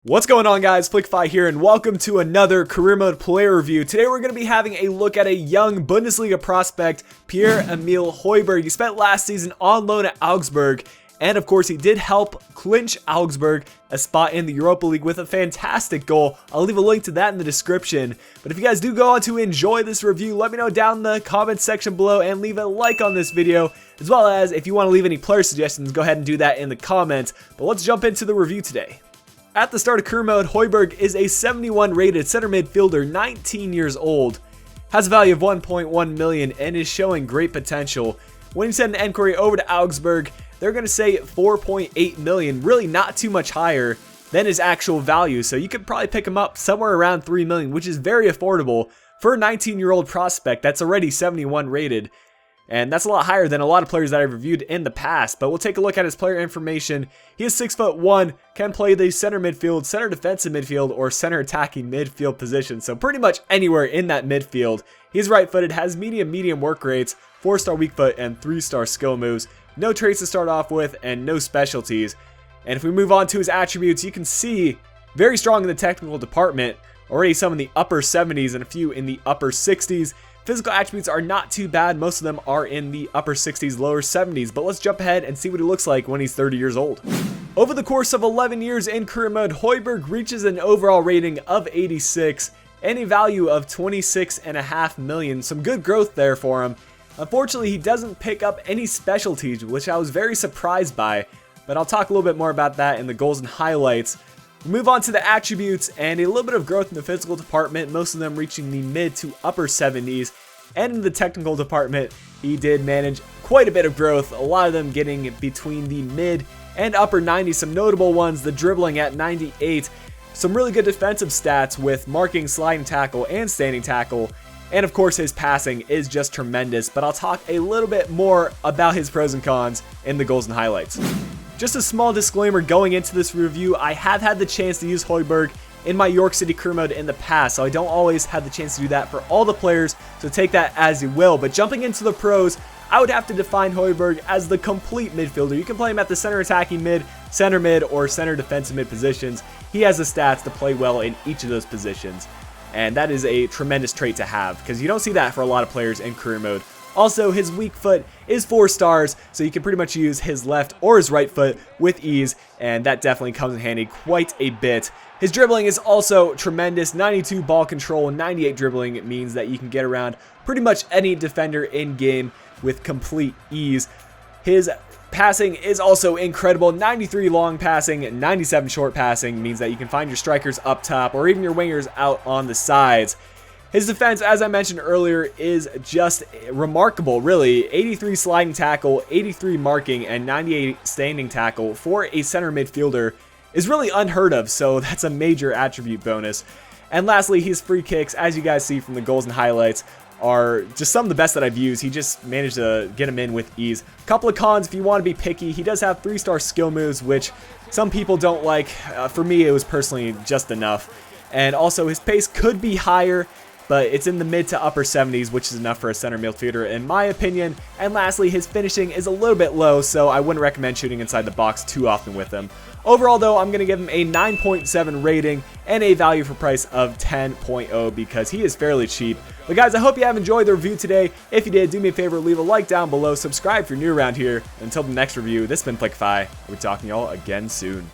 What's going on, guys? FlickFi here, and welcome to another career mode player review. Today we're going to be having a look at a young Bundesliga prospect, Pierre-Emile Højbjerg. He spent last season on loan at Augsburg, and of course he did help clinch Augsburg a spot in the Europa League with a fantastic goal. I'll leave a link to that in the description. But if you guys do go on to enjoy this review, let me know down in the comments section below and leave a like on this video, as well as if you want to leave any player suggestions, go ahead and do that in the comments. But let's jump into the review today. At the start of career mode, Højbjerg is a 71 rated center midfielder, 19 years old, has a value of 1.1 million and is showing great potential. When you send an inquiry over to Augsburg, they're going to say 4.8 million, really not too much higher than his actual value. So you could probably pick him up somewhere around 3 million, which is very affordable for a 19-year-old prospect that's already 71 rated. And that's a lot higher than a lot of players that I've reviewed in the past. But we'll take a look at his player information. He is 6'1", can play the center midfield, center defensive midfield, or center attacking midfield position. So pretty much anywhere in that midfield. He's right-footed, has medium work rates, 4-star weak foot, and 3-star skill moves. No traits to start off with, and no specialties. And if we move on to his attributes, you can see very strong in the technical department. Already some in the upper 70s and a few in the upper 60s. Physical attributes are not too bad. Most of them are in the upper 60s, lower 70s, but let's jump ahead and see what he looks like when he's 30 years old. Over the course of 11 years in career mode, Højbjerg reaches an overall rating of 86 and a value of 26.5 million. Some good growth there for him. Unfortunately, he doesn't pick up any specialties, which I was very surprised by, but I'll talk a little bit more about that in the goals and highlights. We'll move on to the attributes and a little bit of growth in the physical department, most of them reaching the mid to upper 70s. And in the technical department, he did manage quite a bit of growth, a lot of them getting between the mid and upper 90s. Some notable ones, the dribbling at 98, some really good defensive stats with marking, sliding tackle, and standing tackle. And of course, his passing is just tremendous, but I'll talk a little bit more about his pros and cons in the goals and highlights. Just a small disclaimer going into this review, I have had the chance to use Højbjerg in my York City career mode in the past, so I don't always have the chance to do that for all the players, so take that as you will. But jumping into the pros, I would have to define Højbjerg as the complete midfielder. You can play him at the center attacking mid, center mid, or center defensive mid positions. He has the stats to play well in each of those positions, and that is a tremendous trait to have, because you don't see that for a lot of players in career mode. Also, his weak foot is 4 stars, so you can pretty much use his left or his right foot with ease, and that definitely comes in handy quite a bit. His dribbling is also tremendous, 92 ball control, 98 dribbling. It means that you can get around pretty much any defender in game with complete ease. His passing is also incredible, 93 long passing, 97 short passing, means that you can find your strikers up top or even your wingers out on the sides. His defense, as I mentioned earlier, is just remarkable, really. 83 sliding tackle, 83 marking, and 98 standing tackle for a center midfielder is really unheard of, so that's a major attribute bonus. And lastly, his free kicks, as you guys see from the goals and highlights, are just some of the best that I've used. He just managed to get them in with ease. Couple of cons if you want to be picky. He does have 3-star skill moves, which some people don't like. For me, it was personally just enough. And also, his pace could be higher, but it's in the mid to upper 70s, which is enough for a center midfielder in my opinion. And lastly, his finishing is a little bit low, so I wouldn't recommend shooting inside the box too often with him. Overall though, I'm going to give him a 9.7 rating and a value for price of 10.0 because he is fairly cheap. But guys, I hope you have enjoyed the review today. If you did, do me a favor, leave a like down below, subscribe if you're new around here. Until the next review, this has been FlickFi. We'll be talking to y'all again soon.